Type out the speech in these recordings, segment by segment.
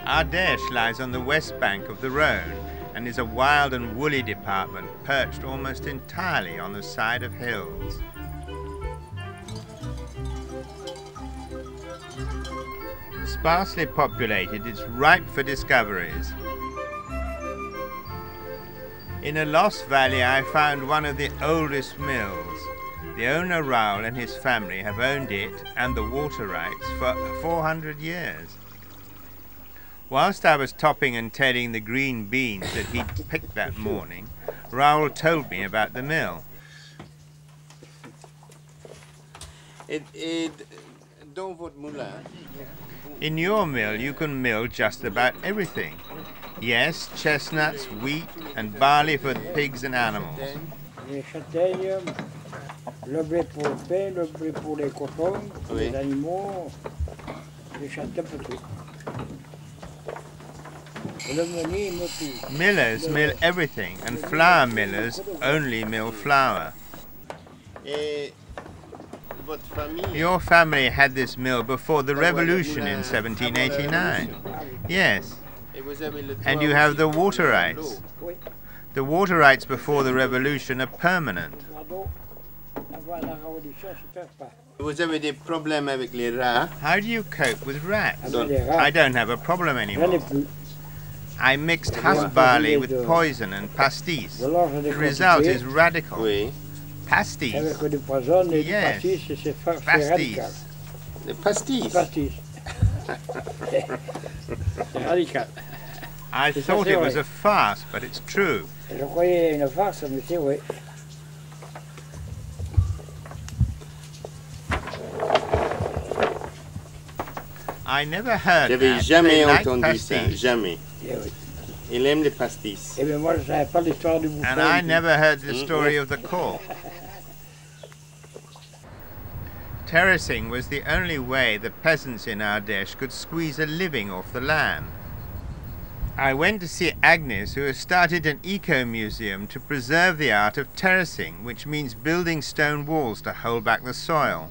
Ardeche lies on the west bank of the Rhone and is a wild and woolly department perched almost entirely on the side of hills. Sparsely populated, it's ripe for discoveries. In a lost valley I found one of the oldest mills. The owner Raul and his family have owned it and the water rights for 400 years. Whilst I was topping and telling the green beans that he'd picked that morning, Raul told me about the mill. In your mill you can mill just about everything. Yes, chestnuts, wheat and barley for pigs and animals. Les châtaignes, le blé pour le pain, le blé pour les cochons, pour les animaux, les châtaignes pour tout. Millers mill everything, and flour millers only mill flour. Your family had this mill before the revolution in 1789. Yes. And you have the water rights. The water rights before the revolution are permanent. How do you cope with rats? I don't have a problem anymore. I mixed husk barley with poison and pastis. The result is radical. Pastis. Yes. Pastis. The pastis. Radical. I thought it was a farce, but it's true. Je croyais une farce, mais c'est vrai. I never heard J'avais that. jamais They like entendu ça, pastis. jamais. Il aime les pastis. Eh bien, moi, je ne savais pas l'histoire du bouffon. And I never heard the story of the cork. Terracing was the only way the peasants in Ardeche could squeeze a living off the land. I went to see Agnes, who has started an eco-museum to preserve the art of terracing, which means building stone walls to hold back the soil.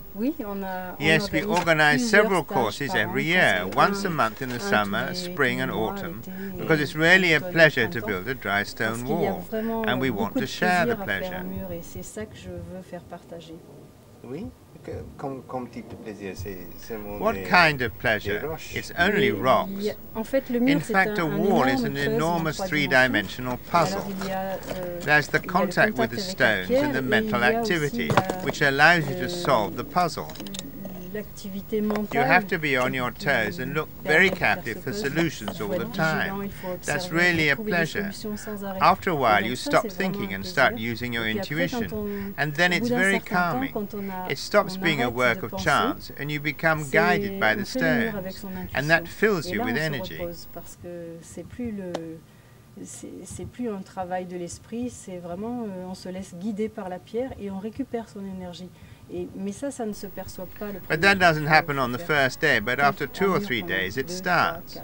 Yes, we organize several courses every year, once a month in the summer, spring and autumn, because it's really a pleasure to build a dry stone wall, and we want to share the pleasure. What kind of pleasure? It's only rocks. In fact, a wall is an enormous three-dimensional puzzle. There's the contact with the stones and the mental activity, which allows you to solve the puzzle. You have to be on your toes and look very captive for solutions all the time. That's really a pleasure. After a while you stop thinking and start using your intuition, and then it's very calming. It stops being a work of chance and you become guided by the stones, and that fills you with energy. C'est plus un travail de l'esprit, c'est vraiment on se laisse guider par la pierre et on récupère son énergie. Mais ça ne se perçoit pas le premier. But that doesn't happen on the first day, but after 2 or 3 days it starts.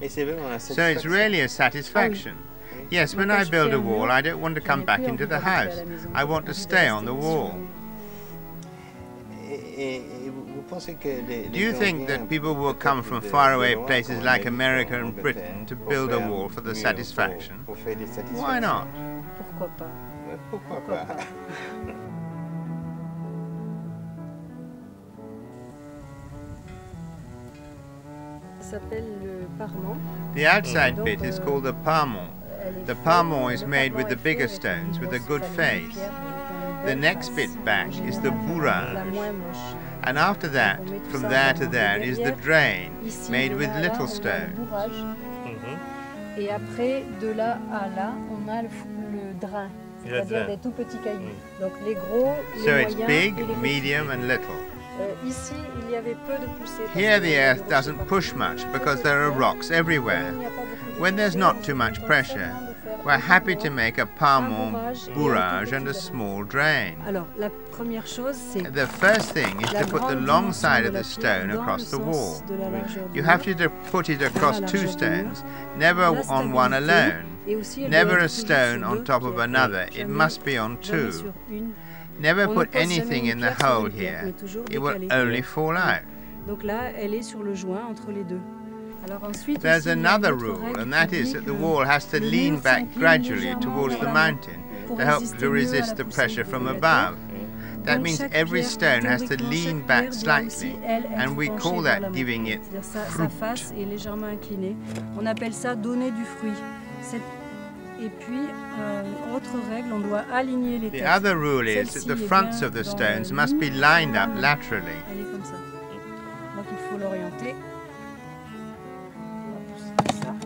So it's really a satisfaction. Yes, when I build a wall, I don't want to come back into the house. I want to stay on the wall. Do you think that people will come from faraway places like America and Britain to build a wall for the satisfaction? Why not? Pourquoi pas? The outside bit is called the parement. The parement is made with the bigger stones with a good face. The next bit back is the bourrage. And after that, from there to there, is the drain, made with little stones. Et après, de là à là, on a le drain, c'est-à-dire des tout petits cailloux. Donc les gros, les moyens, so it's big, et les medium and little. Ici, il y avait peu de poussée. Here the earth doesn't push much because there are rocks everywhere. When there's not too much pressure, we're happy to make a parement, bourrage and a small drain. Alors, la première chose, c'est the first thing is to put the long side of the stone across the wall. You have to put it across 2 stones, never on one alone. Never a stone on top of another, it must be on 2. Never put anything in the hole here, it will only fall out. Donc là, elle est sur le joint entre les deux. There's another rule, and that is that the wall has to lean back gradually towards the mountain to help to resist the pressure from above. That means every stone has to lean back slightly, and we call that giving it fruit. On appelle ça donner du fruit. Et puis, autre règle, on doit aligner les têtes. The other rule is that the fronts of the stones must be lined up laterally. Elle est comme ça. Donc il faut l'orienter.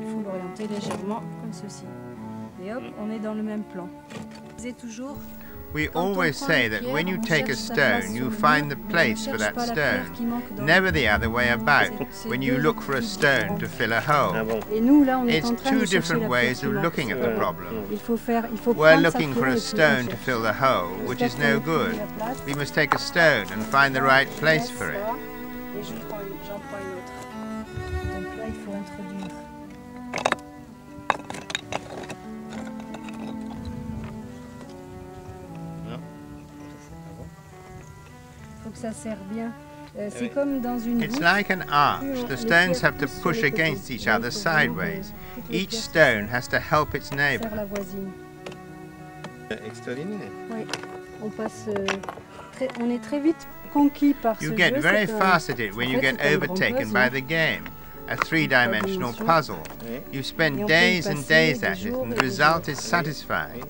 Il faut l'orienter légèrement comme ceci. Et hop, on est dans le même plan. C'est toujours. We always say that when you take a stone, you find the place for that stone, never the other way about, when you look for a stone to fill a hole. It's two different ways of looking at the problem. We're looking for a stone to fill the hole, which is no good. We must take a stone and find the right place for it. It's like an arch. The stones have to push against each other sideways. Each stone has to help its neighbor. You get very fast at it when you get overtaken by the game, a three-dimensional puzzle. You spend days and days at it, and the result is satisfying.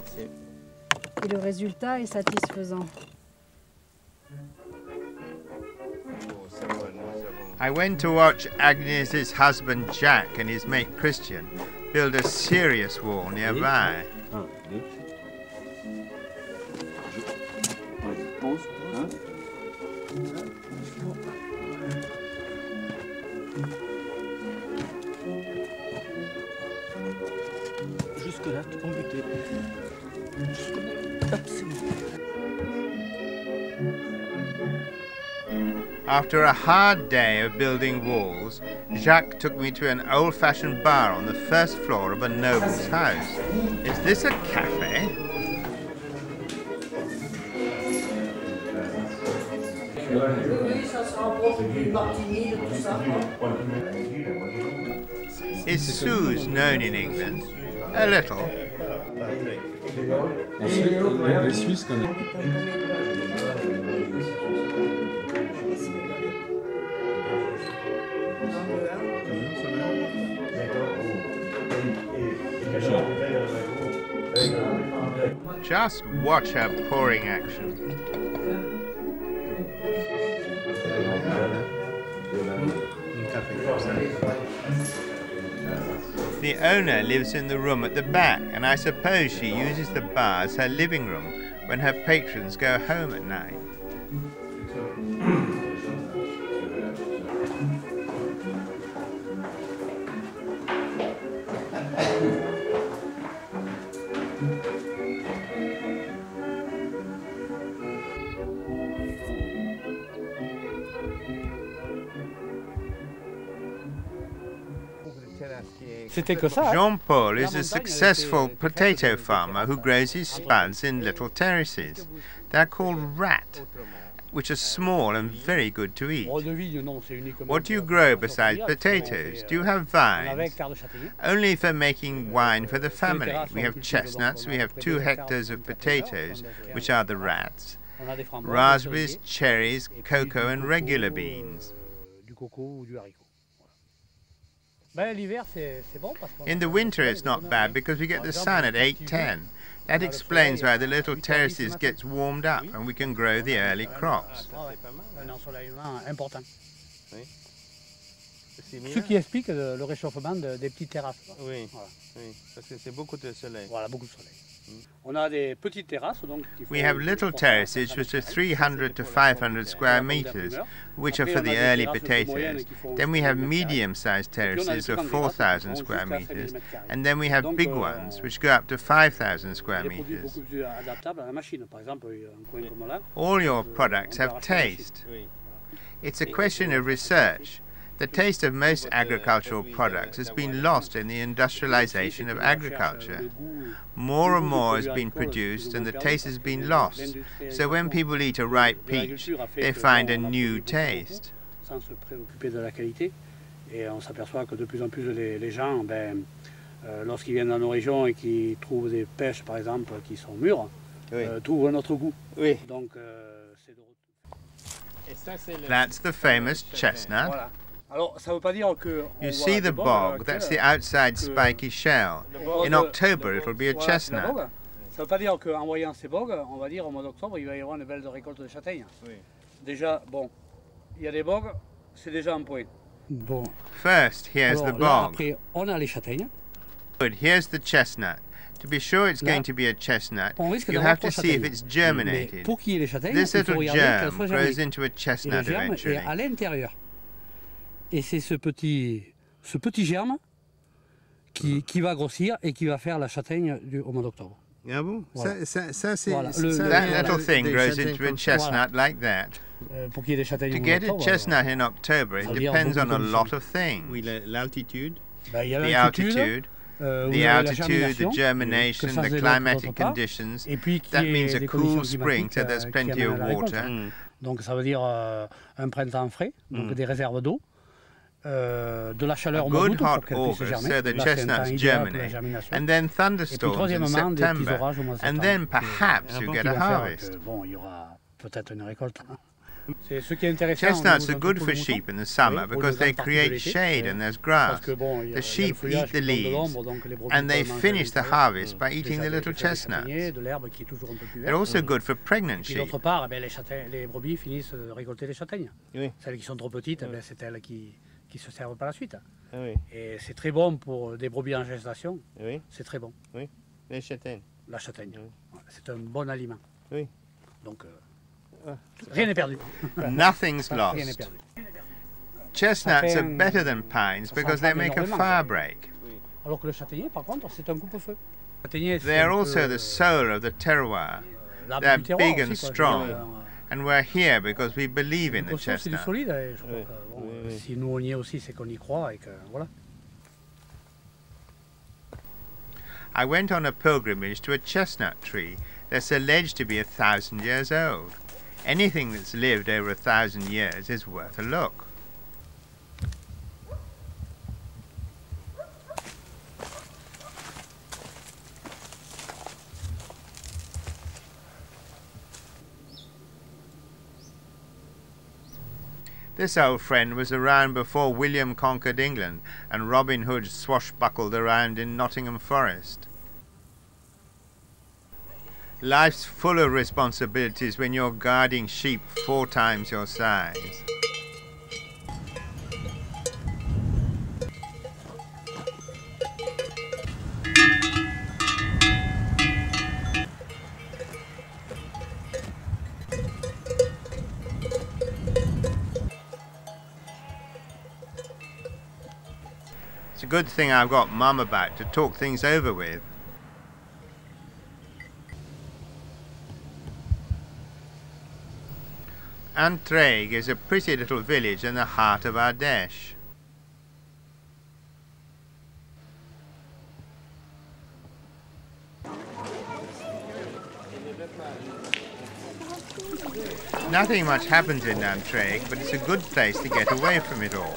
I went to watch Agnes's husband Jack and his mate Christian build a serious wall nearby. Jusque-là, on butait. After a hard day of building walls, Jacques took me to an old-fashioned bar on the first floor of a noble's house. Is this a cafe? Is Suze known in England? A little. Just watch her pouring action. The owner lives in the room at the back, and I suppose she uses the bar as her living room when her patrons go home at night. Jean-Paul is a successful potato farmer who grows his spuds in little terraces. They're called rat, which are small and very good to eat. What do you grow besides potatoes? Do you have vines? Only for making wine for the family. We have chestnuts, we have 2 hectares of potatoes, which are the rats, raspberries, cherries, cocoa and regular beans. In the winter it's not bad because we get the sun at 8:10. That explains why the little terraces gets warmed up and we can grow the early crops. Ce qui explique le réchauffement des petites terrasses. Oui, oui, parce que c'est beaucoup de soleil. Voilà, beaucoup de soleil. On a des petites terrasses, donc, we have little terraces which are 300 to 500 square meters, which are for the early potatoes. Then we have medium-sized terraces of 4,000 square meters, and then we have big ones which go up to 5,000 square meters. All your products have taste. It's a question of research. The taste of most agricultural products has been lost in the industrialization of agriculture. More and more has been produced and the taste has been lost. So when people eat a ripe peach, they find a new taste. Et on s'aperçoit que de plus en plus les gens, lorsqu'ils viennent dans nos régions et qu'ils trouvent des pêches, par exemple, qui sont mûres, trouvent notre goût. Oui. Donc, c'est de... That's the famous chestnut. Voilà. Alors, ça veut pas dire que You see the bog, that's the outside spiky shell. In October it'll be a chestnut. Ça ne veut pas dire qu'en voyant ces bogues, on va dire au mois d'octobre, il va y avoir une belle récolte de châtaignes. Oui. Déjà, bon, il y a des bogues, c'est déjà un point. Bon. First, here's Alors, the là, bog. après, on a les châtaignes. Good, here's the chestnut. To be sure it's going to be a chestnut, you have to see if it's germinated. Pour qu'il y ait les châtaignes, This il faut little regarder qu'elles germ soient grows germées. into a Et le chestnut germe eventually. est à l'intérieur. Et c'est ce petit germe qui va grossir et qui va faire la châtaigne au mois d'octobre. Ah bon? Voilà. Ça c'est... Voilà. That little thing des grows châtaignes into a comme ça. chestnut like that. Pour qu'il y ait des châtaignes To au mois get a d'octobre, chestnut in October, it ça veut dire depends on beaucoup a de lot conditions. of things. Oui, l'altitude. il y a The altitude, the altitude, the que germination, ça the se développe climatic d'autre part, conditions. et puis qu'il That y ait means a des cool conditions spring, so climatiques, there's qui plenty amènent of à la récolte. water. Donc ça veut dire un printemps frais, donc des réserves d'eau, de la chaleur A au mois good d'août hot pour qu'elles puissent August, germer. so the Là, c'est un temps chestnuts idéal pour la germinate, germination. and then Et puis thunderstorms in troisièmement, des petits September, orages au mois de and septembre. then perhaps you qui get vont a faire harvest. que, bon, il y aura peut-être une récolte. C'est ce qui est intéressant. Chestnuts are good for sheep in the summer pour because le they grande partie de create l'été. shade and there's Parce grass. que bon, il y a The le sheep feuillage eat the qui donne de leaves, l'ombre, donc les brebis and they peuvent manger finish the à l'intérieur. harvest by eating Déjà, the little des feuilles de chestnuts. châtaignier, de l'herbe qui est toujours un peu plus They're verte. also good for Et pregnant puis sheep. d'autre part, les brebis finissent de récolter les châtaignes. Oui. Celles qui sont trop petites, c'est elles qui se servent par la suite. Ah oui. Et c'est très bon pour des brebis en gestation. Oui. C'est très bon, Oui. Les châtaignes. la châtaigne. Oui. Voilà, c'est un bon aliment. Oui. Donc, rien n'est perdu. Nothing's Rien n'est lost. perdu. Chestnuts are better than pines because they make a fire break. Alors que le châtaignier, par contre, c'est un coupe-feu. Le châtaignier, c'est They are un also peu, the soul of the terroir, l'arbre they're du terroir big and aussi, quoi. strong. Je veux dire, and we're here because we believe in le the costaud, c'est du chestnut. solide. Et je crois Oui. que, bon, Oui. si nous on y est aussi, c'est qu'on y croit et que voilà. I went on a pilgrimage to a chestnut tree that's alleged to be 1,000 years old. Anything that's lived over 1,000 years is worth a look. This old friend was around before William conquered England and Robin Hood swashbuckled around in Nottingham Forest. Life's full of responsibilities when you're guarding sheep 4 times your size. It's a good thing I've got Mum about to talk things over with. Antraigues is a pretty little village in the heart of Ardeche. Nothing much happens in Antraigues, but it's a good place to get away from it all.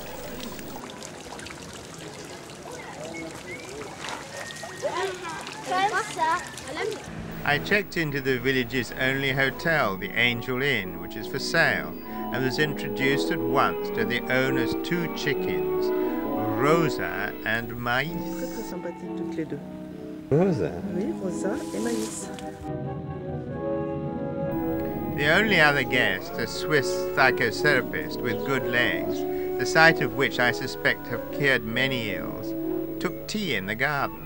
I checked into the village's only hotel, the Angel Inn, which is for sale, and was introduced at once to the owner's 2 chickens, Rosa and Maïs. Très très sympathiques toutes les deux. Rosa. Oui, Rosa et Maïs. The only other guest, a Swiss psychotherapist with good legs, the sight of which I suspect have cured many ills, took tea in the garden.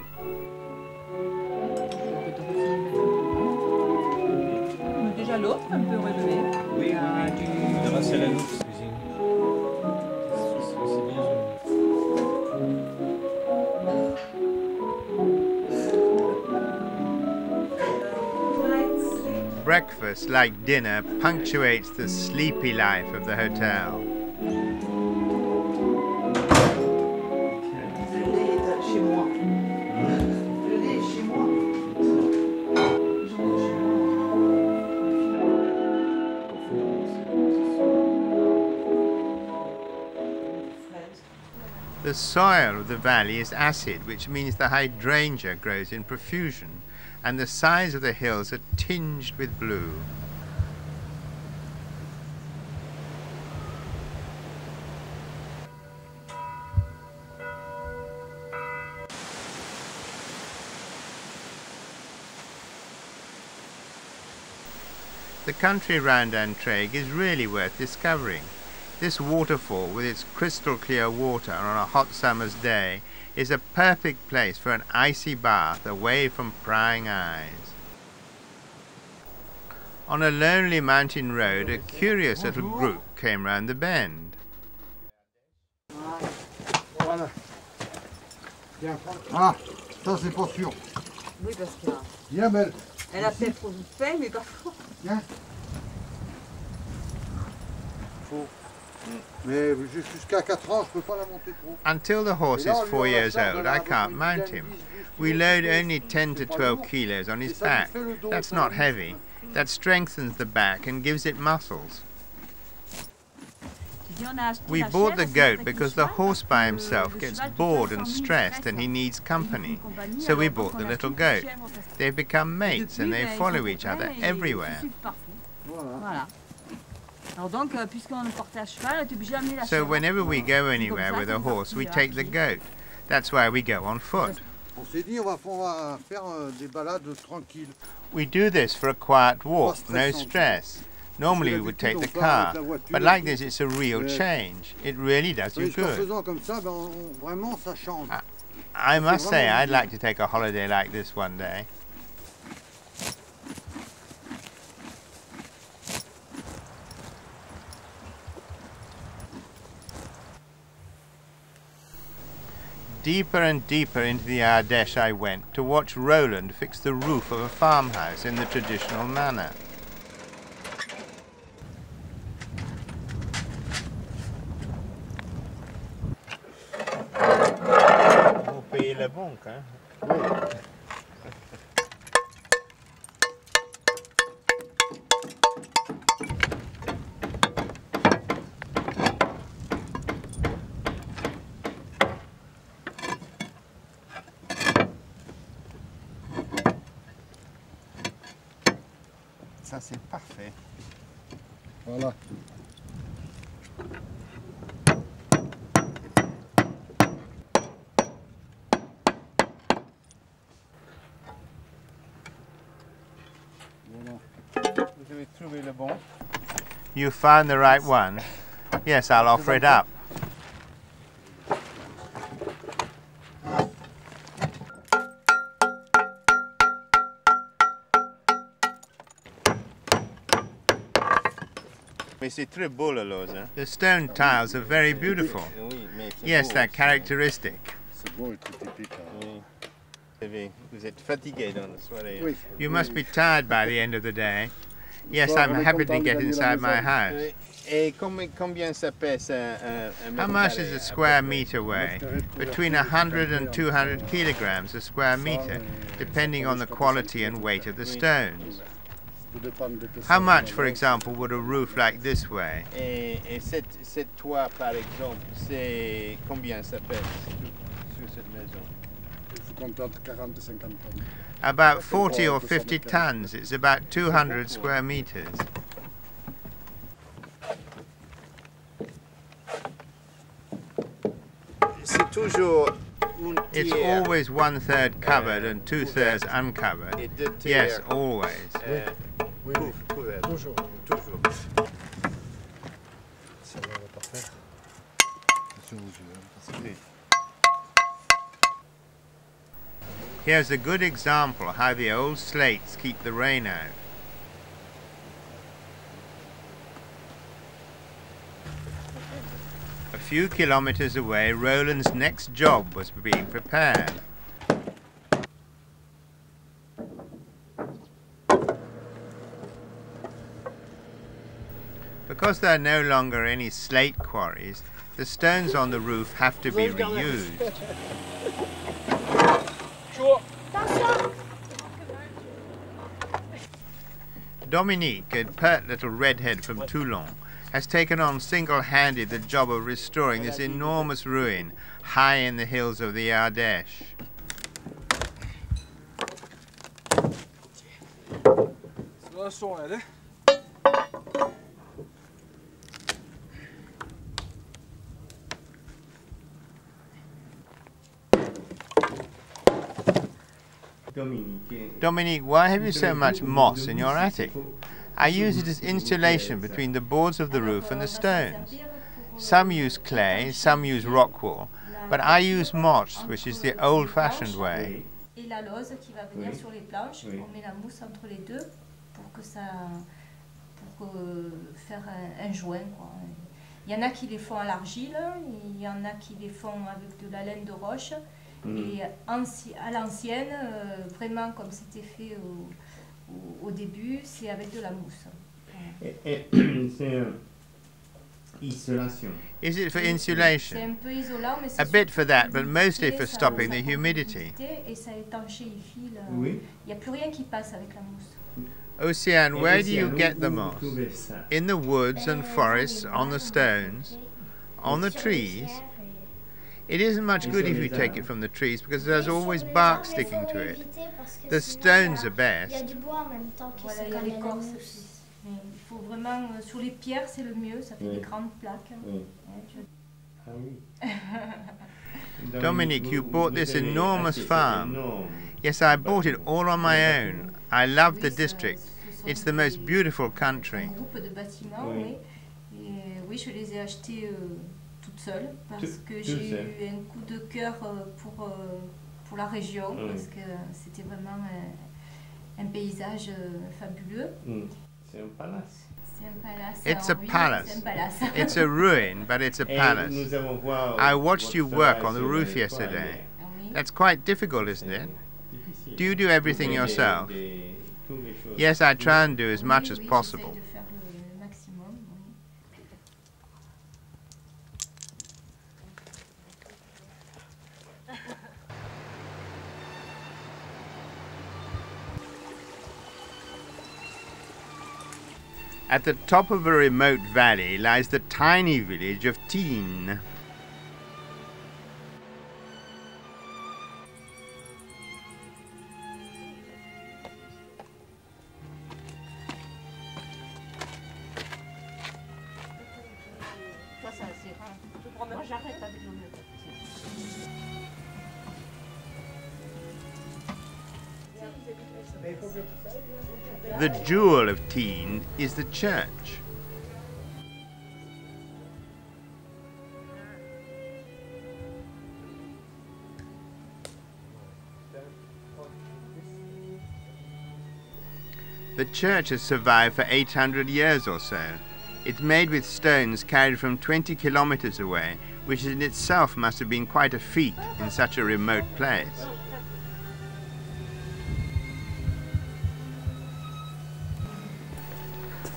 Déjà l'autre, un peu relevé. Oui, grâce à la loupe, cuisine. C'est bien joli. Breakfast, like dinner, punctuates the sleepy life of the hotel. Le lait est chez moi. Le lait est chez moi. The soil of the valley is acid, which means the hydrangea grows in profusion, and the sides of the hills are tinged with blue. The country round Antraigues is really worth discovering. This waterfall, with its crystal clear water on a hot summer's day, is a perfect place for an icy bath away from prying eyes. On a lonely mountain road, a curious little group came round the bend. Voilà. Ah, ça c'est pas sûr. Oui, parce que Viens, Belle. elle a peut-être trop fait, mais parfois. Viens. Mais jusqu'à 4 ans, je peux pas la monter trop. Until the horse is 4 years old, I can't mount him. We load only 10 to 12 kilos on his back. That's not heavy. That strengthens the back and gives it muscles. We bought the goat because the horse by himself gets bored and stressed and he needs company. So we bought the little goat. They've become mates and they follow each other everywhere. So whenever we go anywhere with a horse, we take the goat. That's why we go on foot. We do this for a quiet walk, no stress. Normally we would take the car, but like this it's a real change. It really does you good. I must say I'd like to take a holiday like this one day. Deeper and deeper into the Ardeche I went to watch Roland fix the roof of a farmhouse in the traditional manner. Vous payez la banque, hein? Ça c'est parfait. Voilà. Vous avez trouvé le bon? You found the right one? Yes, I'll offer it up. The stone tiles are very beautiful. Yes, they're characteristic. You must be tired by the end of the day. Yes, I'm happy to get inside my house. How much does a square meter weigh? Between 100 and 200 kilograms a square meter, depending on the quality and weight of the stones. How much, for example, would a roof like this weigh? Cette toit, par exemple, c'est combien ça pèse sur cette maison? About 40 or 50 tons. It's about 200 square meters. It's always 1/3 covered and 2/3 uncovered. Yes, always. Here's a good example how the old slates keep the rain out. A few kilometers away, Roland's next job was being prepared. Because there are no longer any slate quarries, the stones on the roof have to be reused. Dominique, a pert little redhead from Toulon, has taken on single-handed the job of restoring this enormous ruin high in the hills of the Ardeche. Dominique, why have you so much moss in your attic? I use it as insulation between the boards of the roof and the stones. Some use clay, some use rock wool, but I use moss, which is the old-fashioned way. Et la lose qui va venir sur les planches, on met la mousse entre les deux pour que ça, pour faire un joint, quoi. Il y en a qui les font à l'argile, il y en a qui les font avec de la laine de roche. Et à l'ancienne, vraiment comme c'était fait au début, c'est avec de la mousse. C'est isolation. Is it for insulation? C'est un peu isolant, mais a bit for that, but mostly for stopping the humidity. Et ça étanchéifie. Il n'y a plus rien qui passe avec la mousse. Oceane, where do you get the moss? In the woods and forests, on the stones, on the trees? It isn't much good if you take it from the trees because there's always bark sticking to it. The stones are best. Voilà, il y a l'écorce. Il faut vraiment, sur les pierres, c'est le mieux, ça fait des grandes plaques. Dominique, you bought this enormous farm. Yes, I bought it all on my own. I love the district. It's the most beautiful country. Un groupe de bâtiments, oui. Et oui, je les ai achetés toute seule parce que j'ai eu un coup de cœur pour la région parce que c'était vraiment un paysage fabuleux. C'est un palace. C'est un palace. It's a palace. C'est un palace. It's a ruin, but it's a palace. I watched you work on the roof yesterday. That's quite difficult, isn't it? Do you do everything yourself? Yes, I try and do as much as possible. At the top of a remote valley lies the tiny village of Tignes. The jewel of Tignes is the church. The church has survived for 800 years or so. It's made with stones carried from 20 kilometers away, which in itself must have been quite a feat in such a remote place.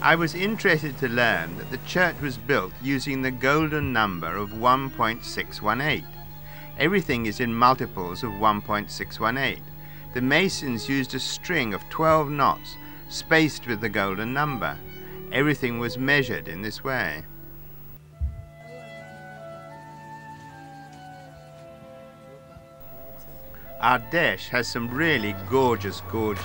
I was interested to learn that the church was built using the golden number of 1.618. Everything is in multiples of 1.618. The masons used a string of 12 knots spaced with the golden number. Everything was measured in this way. Ardeche has some really gorgeous gorges.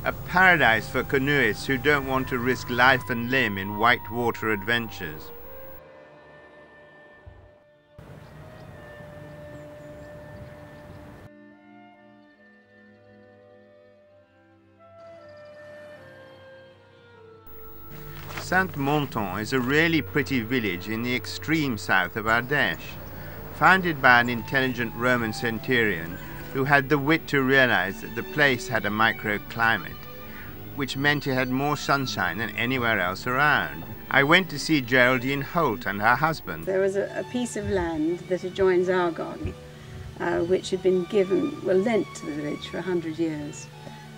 A paradise for canoeists who don't want to risk life and limb in whitewater adventures. Saint-Montan is a really pretty village in the extreme south of Ardeche, founded by an intelligent Roman centurion who had the wit to realize that the place had a microclimate, which meant it had more sunshine than anywhere else around. I went to see Geraldine Holt and her husband. There was a piece of land that adjoins our garden, which had been lent to the village for 100 years.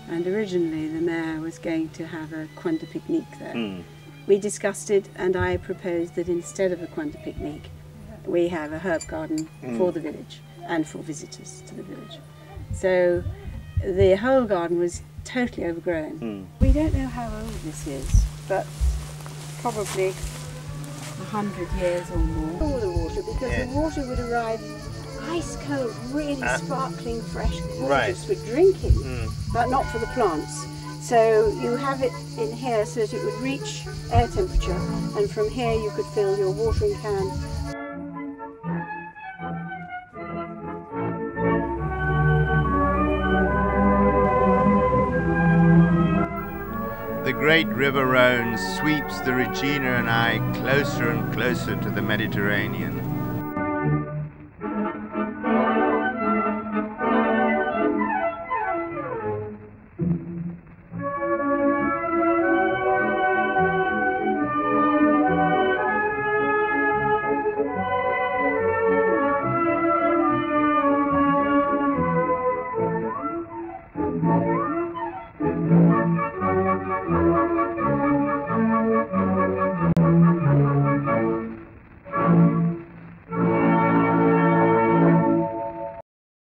And originally the mayor was going to have a coin de pique-nique there. We discussed it and I proposed that instead of a coin de pique-nique, we have a herb garden for the village. and for visitors to the village. So the whole garden was totally overgrown. We don't know how old this is, but probably 100 years or more. All the water, because the water would arrive ice cold, really sparkling, fresh, gorgeous for drinking, but not for the plants. So you have it in here so that it would reach air temperature, and from here you could fill your watering can. The great river Rhone sweeps the Regina and I closer and closer to the Mediterranean.